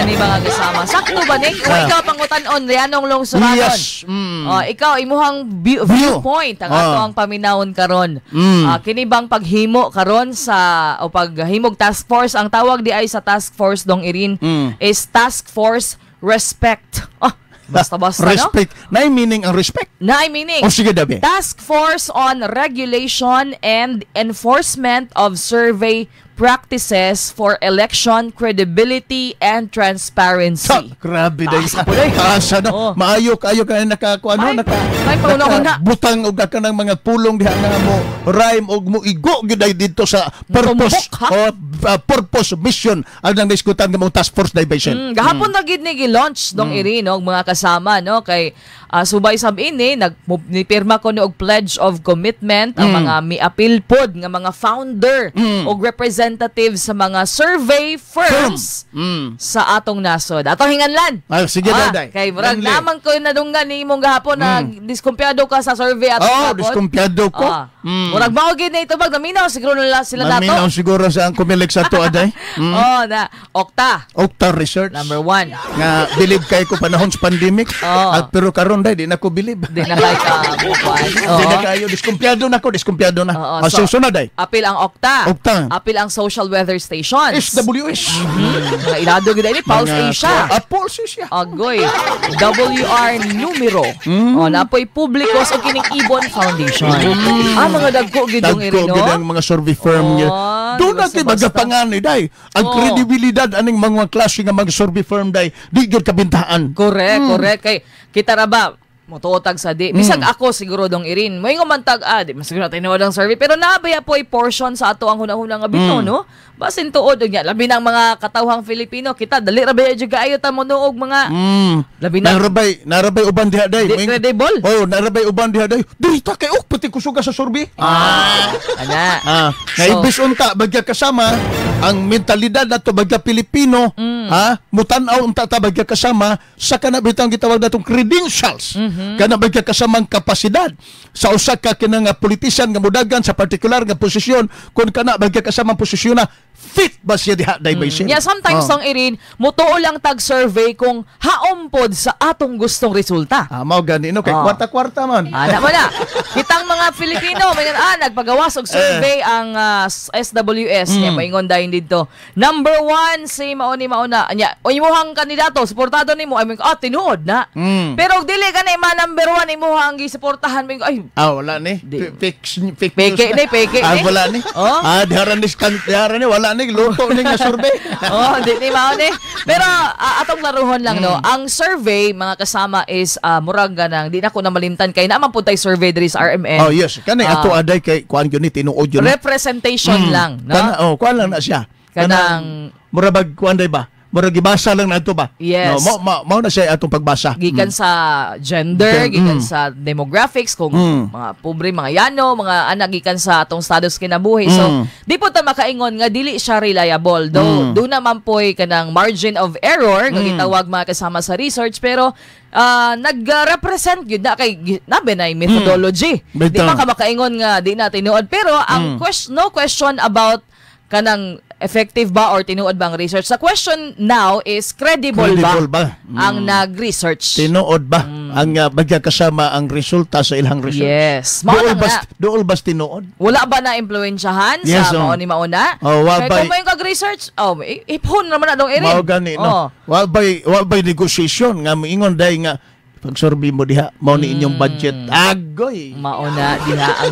Kani mga kasama. Sakto ba ni? Kung ikaw pangutanon rianong lungsuranon. Yes. Ikaw imuhang viewpoint ang ato ang paminawon karon. Kini bang paghimo karon sa o paghimog task force ang tawag di ay sa task force dong Irin is task force respect. Basta-basta, respect. No? Naay meaning ang respect? Naay meaning. O sige, dabi. Task Force on Regulation and Enforcement of Survey Practices for Election Credibility and Transparency. Grabe day. Kaasa no. Maayo kayo ka nakakuano butang og ka ng mga pulong diha nga mo rhyme og mo igo gyud dito sa purpose purpose mission ang nang diskutan nga mo task force division. Gahapon na gid ni gi-launch dong Irin og mga kasama no kay subay sab ini nagpirma ko ni og pledge of commitment ang mga miapil pod nga mga founder og representatives sa mga survey firms sa atong nasod. Atong hinganlan. Sige daday. Kay murag lamang ko nadunggan ni imong gahapon na diskumpiyado ka sa survey at diskumpiyado ko. Murag mao gid na ito bag naminaw siguro nila sila nato. Naminaw siguro sa ang kumilig sa to aday. Okta Research. Number 1. Nga believe kay ko panahon sa pandemic. Pero karon day di na ko believe. Di na kay ka buwan. Di na kayo diskumpiyado na. Susunod day. Apil ang Okta. Apil ang Social Weather Station. SWS. Mga ilado gid ni Pulse Asia. Pulse Asia. Agoy. WR Numero. Napoy Publicos o kining Ibon Foundation. Mga dagko gid yung Irino. Dagko gid ang mga survey firm niya. Doon natin magapangan ni day. Ang kredibilidad aning mga klase nga mga survey firm day di gyud kabintahan. Correct. Kay kita ra ba motuotag sa di. Bisag ako siguro dong Irin. May ngumantag di masiguro tinuod ang survey pero nabaya po ay portion sa ato ang hunahuna nga bitaw no. Basin tuod niya labi ng mga katawhang Filipino kita dali ra ba jud kaayo ta mo nuog mga labi na narabay uban diha day. Credible. Narabay uban diha day. Dita kay pati kusuga sa survey. Ana. Naibis unta bagya kasama ang mentalidad nato bagya Pilipino mutan-aw unta ta bagya kasama sa kana bitang gitawag natong credentials. Kana bagya kasamang kapasidad sa usa ka kinang politician nga mudagan sa partikular nga posisyon kun kana bagya kasamang posisyon na fit ba siya diha division. Sometimes tong Irin mutuo lang tag survey kung haompod sa atong gustong resulta. Mao gani no kay kwarta-kwarta man. Ana man na. Kitang mga Filipino may nagpagawas og survey ang SWS nya moingon dayon didto. Number 1 si mauna nya o imuhang kandidato suportado nimo ay tinuod na. Pero og dili ka na number 1 imuhang gisuportahan mo ay wala ni. Peke ni. Wala ni. Diharan ni wala ni luto ni nga survey. Di mao ni. Pero atong laruhon lang no, ang survey mga kasama is murag ganang di na ko na malimtan kay naman pud tay survey diri sa RMN. Yes, kanay ato aday kay kuan gyud ni tinuod yun. Representation lang, no? Kuan lang na siya. Kanang murabag kuan day ba? Murag gibasa lang nato ba? Yes. No, mao na siya atong pagbasa. Gikan sa gender, gikan sa demographics kung mga pobre, mga yano, mga anak gikan sa atong status kinabuhi. So, di po ta makaingon nga dili siya reliable. Do naman po'y kanang margin of error nga gitawag mga kasama sa research pero nag-represent yun na kay nabe na methodology. Di pa ka makaingon nga di na tinuod pero ang no question about kanang effective ba or tinuod ba ang research. The question now is credible ba ang nag-research? Tinuod ba ang bagya kasama ang resulta sa ilang research? Yes. Dool bas tinuod? Wala ba na impluwensyahan sa mauna? Kaya kung may kag-research, iphon naman na dong Irin. Mao gani no. Wabay negotiation nga moingon day nga pag-survey mo diha mao ni inyong budget. Agoy. Mauna diha ang